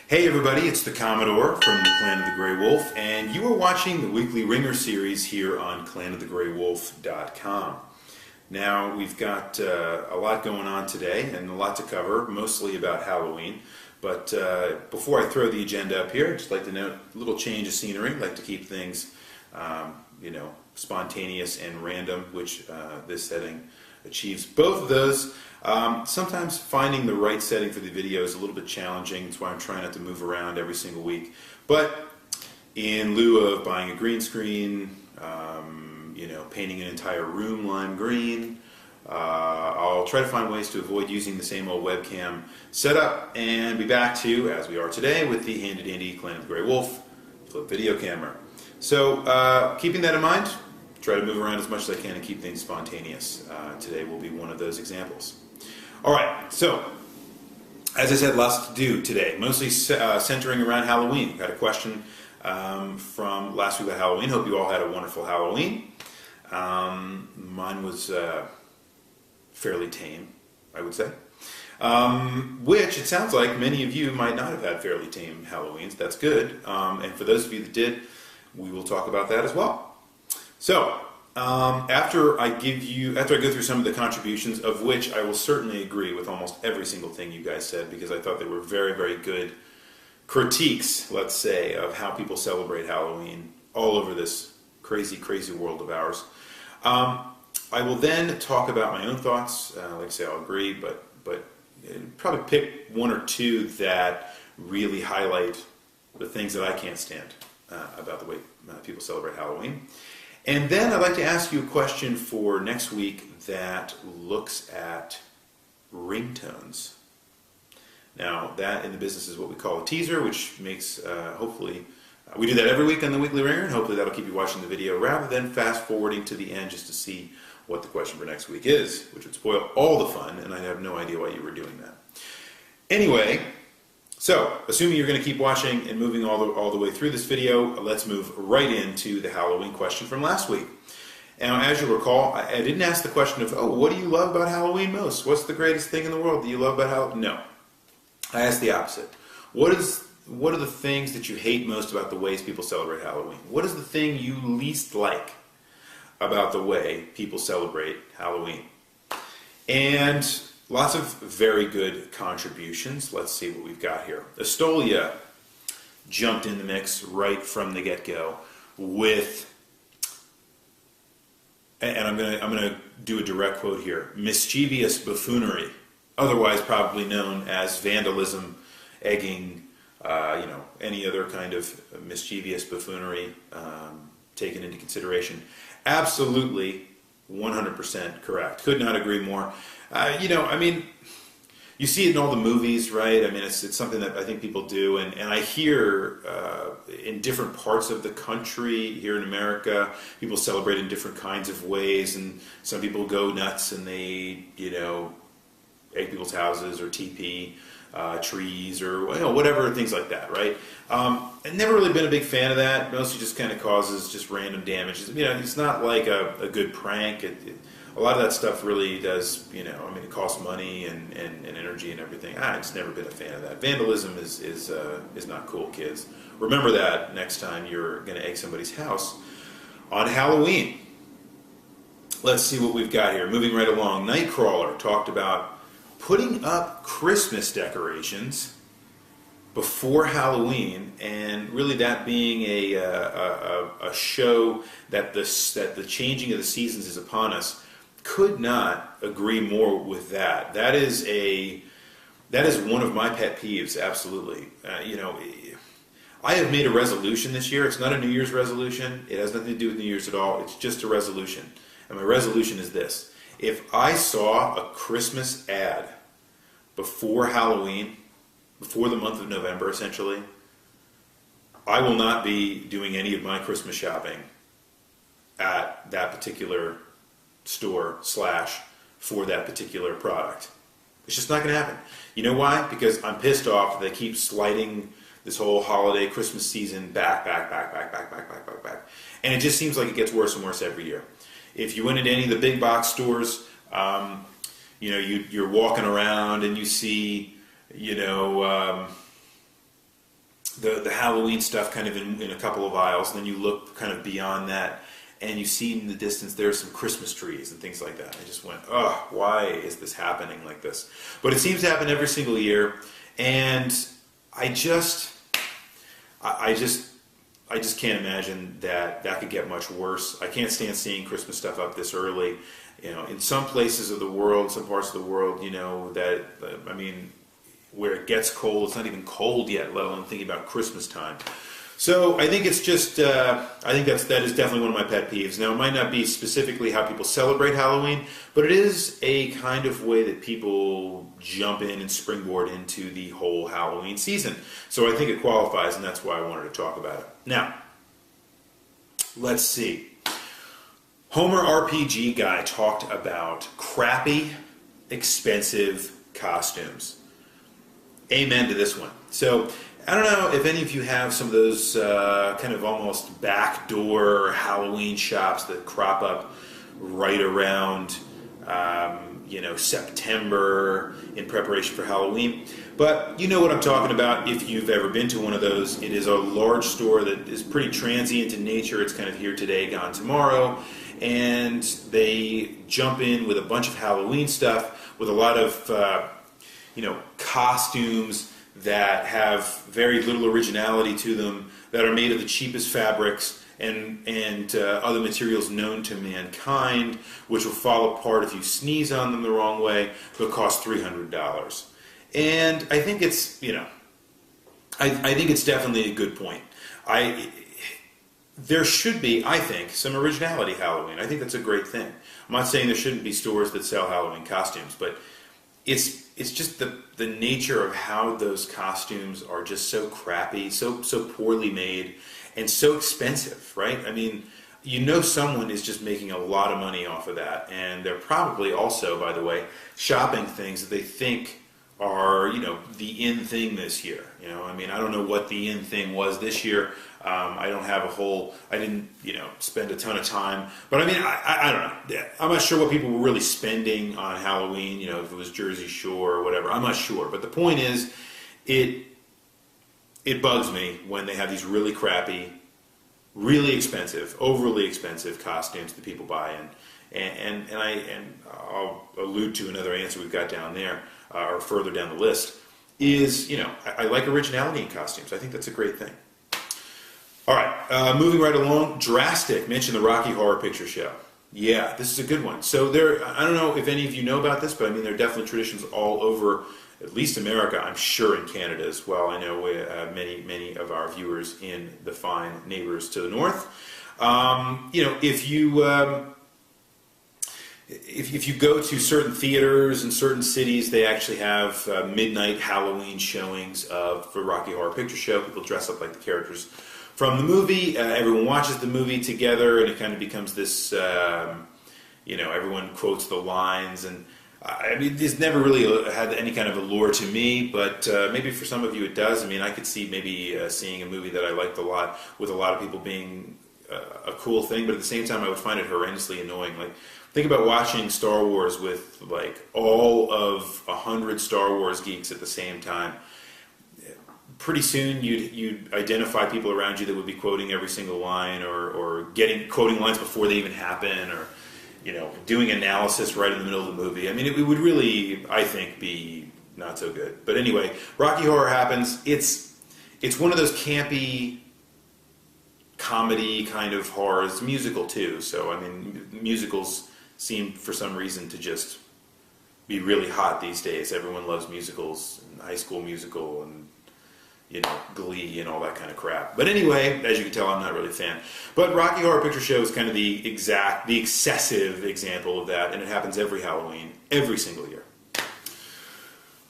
Hey everybody, it's the Commodore from the Clan of the Grey Wolf, and you are watching the weekly Wringer series here on clanofthegraywolf.com. Now, we've got a lot going on today and a lot to cover, mostly about Halloween. But before I throw the agenda up here, I'd just like to note a little change of scenery. I'd like to keep things, spontaneous and random, which this setting achieves both of those. Sometimes finding the right setting for the video is a little bit challenging. That's why I'm trying not to move around every single week. But in lieu of buying a green screen, painting an entire room lime green, I'll try to find ways to avoid using the same old webcam setup and be back to, as we are today, with the handy dandy Clan of the Grey Wolf flip video camera. So keeping that in mind, try to move around as much as I can and keep things spontaneous. Today will be one of those examples. Alright, so as I said, lots to do today, mostly centering around Halloween. Got a question from last week about Halloween. Hope you all had a wonderful Halloween. Mine was fairly tame, I would say. Which it sounds like many of you might not have had fairly tame Halloweens. That's good. And for those of you that did, we will talk about that as well. So, after I go through some of the contributions, of which I will certainly agree with almost every single thing you guys said, because I thought they were very, very good critiques, let's say, of how people celebrate Halloween all over this crazy, crazy world of ours. I will then talk about my own thoughts. Like I say, I'll agree, but probably pick one or two that really highlight the things that I can't stand about the way people celebrate Halloween. And then I'd like to ask you a question for next week that looks at ringtones. Now, that in the business is what we call a teaser, which makes, hopefully, we do that every week on the Weekly Wringer, and hopefully that'll keep you watching the video rather than fast forwarding to the end just to see what the question for next week is, which would spoil all the fun, and I have no idea why you were doing that. Anyway, so assuming you're going to keep watching and moving all the way through this video, let's move right into the Halloween question from last week. Now, as you'll recall, I didn't ask the question of, what do you love about Halloween most? What's the greatest thing in the world that you love about Halloween? No. I asked the opposite. What are the things that you hate most about the ways people celebrate Halloween? What is the thing you least like about the way people celebrate Halloween? And lots of very good contributions. Let's see what we've got here. Estolia jumped in the mix right from the get-go with, and I'm gonna do a direct quote here, mischievous buffoonery, otherwise probably known as vandalism, egging, any other kind of mischievous buffoonery taken into consideration. Absolutely 100% correct. Could not agree more. You see it in all the movies, right? I mean, it's something that I think people do, and I hear in different parts of the country, here in America, people celebrate in different kinds of ways, and some people go nuts and they, egg people's houses or TP trees or whatever, things like that, right? I've never really been a big fan of that. Mostly just kind of causes just random damage. It's not like a good prank. A lot of that stuff really does, it costs money and energy and everything. I've just never been a fan of that. Vandalism is not cool, kids. Remember that next time you're going to egg somebody's house on Halloween. Let's see what we've got here. Moving right along, Nightcrawler talked about putting up Christmas decorations before Halloween, and really that being a show that the changing of the seasons is upon us. Could not agree more with that. That is one of my pet peeves. Absolutely. I have made a resolution this year. It's not a New Year's resolution. It has nothing to do with New Year's at all. It's just a resolution. And my resolution is this: if I saw a Christmas ad before Halloween, before the month of November, essentially, I will not be doing any of my Christmas shopping at that particular store / for that particular product. It's just not going to happen. You know why? Because I'm pissed off that they keep sliding this whole holiday Christmas season back. And it just seems like it gets worse and worse every year. If you went into any of the big box stores, you're walking around and you see, the Halloween stuff kind of in a couple of aisles, and then you look kind of beyond that, and you see in the distance there's some Christmas trees and things like that. I just went, oh, why is this happening like this? But it seems to happen every single year, and I just can't imagine that could get much worse. I can't stand seeing Christmas stuff up this early. You know, in some places of the world, some parts of the world, you know, that, I mean, where it gets cold, it's not even cold yet, let alone thinking about Christmas time. So I think it's just, I think that is definitely one of my pet peeves. Now, it might not be specifically how people celebrate Halloween, but it is a kind of way that people jump in and springboard into the whole Halloween season. So I think it qualifies, and that's why I wanted to talk about it. Now, let's see. Homer RPG Guy talked about crappy, expensive costumes. Amen to this one. So, I don't know if any of you have some of those kind of almost backdoor Halloween shops that crop up right around, September in preparation for Halloween. But you know what I'm talking about if you've ever been to one of those. It is a large store that is pretty transient in nature. It's kind of here today, gone tomorrow. And they jump in with a bunch of Halloween stuff, with a lot of, costumes that have very little originality to them, that are made of the cheapest fabrics and other materials known to mankind, which will fall apart if you sneeze on them the wrong way, but cost $300. And I think it's, I think it's definitely a good point. There should be, I think, some originality Halloween. I think that's a great thing. I'm not saying there shouldn't be stores that sell Halloween costumes, but it's just the nature of how those costumes are just so crappy, so poorly made, and so expensive, right? I mean, someone is just making a lot of money off of that, and they're probably also, by the way, shopping things that they think are, the in thing this year. I mean, I don't know what the in thing was this year. I didn't, spend a ton of time. But I mean, I don't know. I'm not sure what people were really spending on Halloween, if it was Jersey Shore or whatever. I'm not sure. But the point is, it bugs me when they have these really crappy, really expensive, overly expensive costumes that people buy. And I'll allude to another answer we've got down there, or further down the list, is, I like originality in costumes. I think that's a great thing. All right, moving right along, Drastic mentioned the Rocky Horror Picture Show. Yeah, this is a good one. So I don't know if any of you know about this, but I mean, there are definitely traditions all over, at least America, I'm sure in Canada as well. I know many of our viewers in the fine neighbors to the north. If you go to certain theaters in certain cities, they actually have midnight Halloween showings of the Rocky Horror Picture Show. People dress up like the characters from the movie. Everyone watches the movie together, and it kind of becomes this, everyone quotes the lines. And I mean, this never really had any kind of allure to me, but maybe for some of you it does. I mean, I could see maybe seeing a movie that I liked a lot with a lot of people being a cool thing, but at the same time I would find it horrendously annoying. Like, think about watching Star Wars with like all of 100 Star Wars geeks at the same time. Pretty soon you'd identify people around you that would be quoting every single line, or quoting lines before they even happen, or doing analysis right in the middle of the movie. I mean, it would really, I think, be not so good. But anyway, Rocky Horror happens. It's one of those campy comedy kind of horror. It's a musical too, so I mean, musicals seem for some reason to just be really hot these days. Everyone loves musicals, and High School Musical, and Glee and all that kind of crap. But anyway, as you can tell, I'm not really a fan. But Rocky Horror Picture Show is kind of the excessive example of that, and it happens every Halloween, every single year.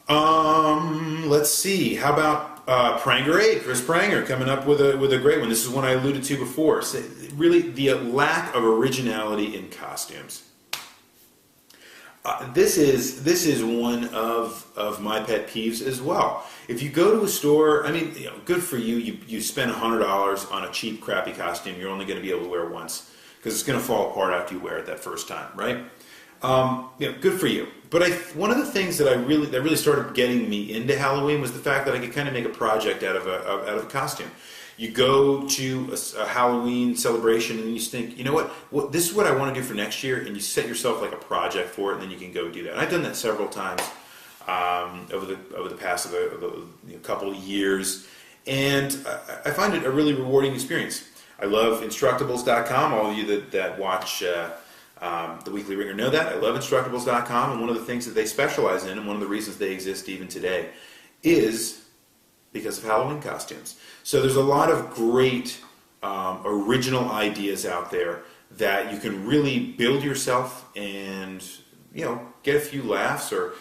Let's see. How about Pranger 8? Chris Pranger coming up with a great one. This is one I alluded to before. So really, the lack of originality in costumes. This is one of my pet peeves as well. If you go to a store, I mean, good for you. You spend $100 on a cheap, crappy costume. You're only going to be able to wear it once because it's going to fall apart after you wear it that first time, right? Good for you. But one of the things that really started getting me into Halloween was the fact that I could kind of make a project out of a costume. You go to a Halloween celebration and you think, you know what, this is what I want to do for next year, and you set yourself like a project for it, and then you can go do that. And I've done that several times over the past couple of years, and I find it a really rewarding experience. I love Instructables.com. All of you that watch the Weekly Wringer know that. I love Instructables.com, and one of the things that they specialize in, and one of the reasons they exist even today, is because of Halloween costumes. So there's a lot of great original ideas out there that you can really build yourself and get a few laughs, or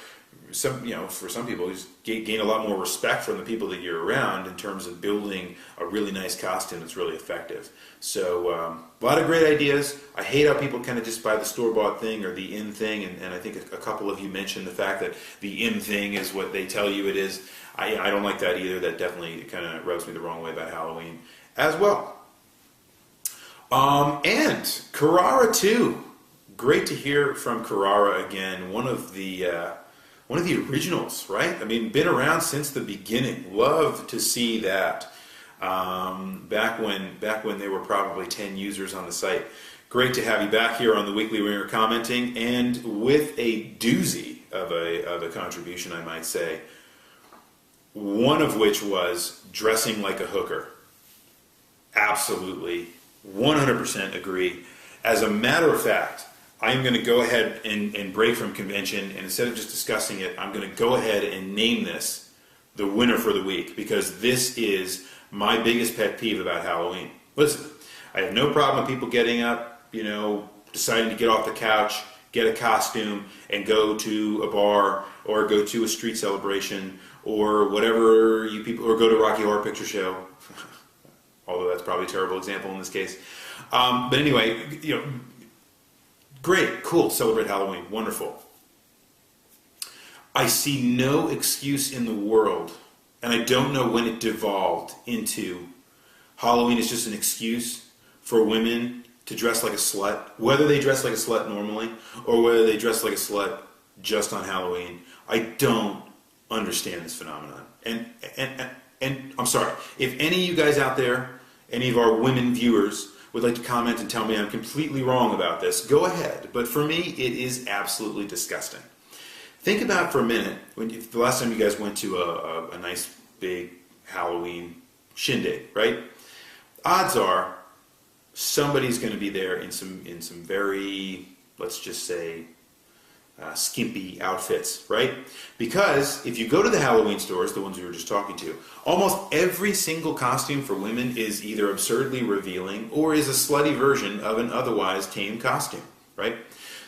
for some people just gain a lot more respect from the people that you're around in terms of building a really nice costume that's really effective. So a lot of great ideas. I hate how people kind of just buy the store-bought thing or the in thing, and I think a couple of you mentioned the fact that the in thing is what they tell you it is. I don't like that either. That definitely kind of rubs me the wrong way about Halloween as well. And Carrara too. Great to hear from Carrara again. One of the originals, right? I mean, been around since the beginning. Love to see that. Back when there were probably 10 users on the site. Great to have you back here on the Weekly Wringer commenting, and with a doozy of a contribution, I might say. One of which was dressing like a hooker. Absolutely, 100% agree. As a matter of fact, I'm going to go ahead and break from convention, and instead of just discussing it, I'm going to go ahead and name this the winner for the week, because this is my biggest pet peeve about Halloween. Listen, I have no problem with people getting up, deciding to get off the couch, get a costume, and go to a bar, or go to a street celebration, or whatever you people, or go to Rocky Horror Picture Show. Although that's probably a terrible example in this case. But anyway, great, cool, celebrate Halloween, wonderful. I see no excuse in the world, and I don't know when it devolved into Halloween is just an excuse for women to dress like a slut, whether they dress like a slut normally or whether they dress like a slut just on Halloween. I don't understand this phenomenon. And I'm sorry, if any of you guys out there, any of our women viewers, would like to comment and tell me I'm completely wrong about this, go ahead. But for me, it is absolutely disgusting. Think about for a minute, the last time you guys went to a nice big Halloween shindig, right? Odds are somebody's going to be there in some very, let's just say, skimpy outfits, right? Because if you go to the Halloween stores, the ones we were just talking to, almost every single costume for women is either absurdly revealing or is a slutty version of an otherwise tame costume, right?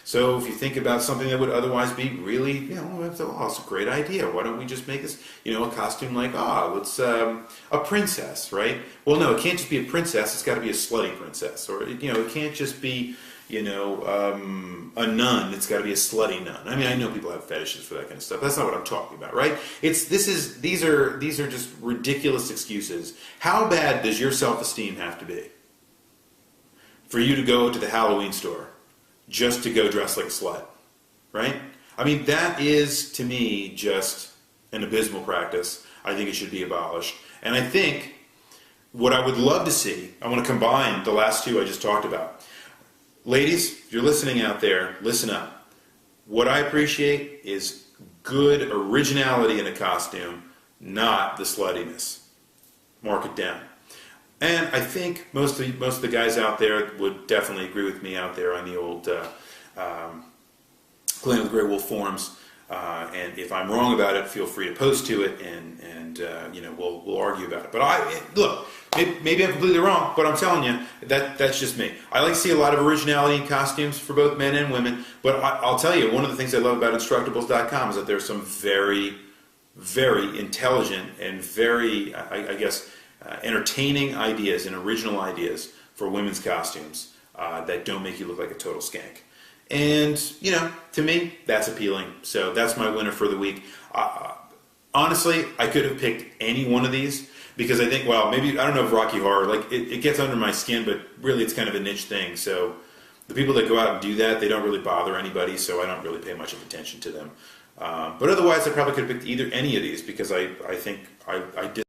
So if you think about something that would otherwise be really, it's a great idea. Why don't we just make this, a costume like, let's, a princess, right? Well, no, it can't just be a princess. It's got to be a slutty princess. Or, it can't just be, a nun. It's got to be a slutty nun. I mean, I know people have fetishes for that kind of stuff. That's not what I'm talking about, right? These are just ridiculous excuses. How bad does your self-esteem have to be for you to go to the Halloween store just to go dress like a slut, right? I mean, that is, to me, just an abysmal practice. I think it should be abolished. And I think what I would love to see, I want to combine the last two I just talked about. Ladies, if you're listening out there, listen up. What I appreciate is good originality in a costume, not the sluttiness. Mark it down. And I think most of the guys out there would definitely agree with me out there on the old Glen of the Grey Wolf forums. And if I'm wrong about it, feel free to post to it, and we'll argue about it. But look, maybe I'm completely wrong, but I'm telling you that's just me. I like to see a lot of originality in costumes for both men and women. But I'll tell you, one of the things I love about Instructables.com is that there's some very, very intelligent and very, I guess, entertaining ideas and original ideas for women's costumes that don't make you look like a total skank. And, to me, that's appealing. So that's my winner for the week. Honestly, I could have picked any one of these because I think, well, maybe, I don't know if Rocky Horror, it gets under my skin, but really it's kind of a niche thing. So The people that go out and do that, they don't really bother anybody, so I don't really pay much of attention to them. But otherwise, I probably could have picked any of these because I think I did.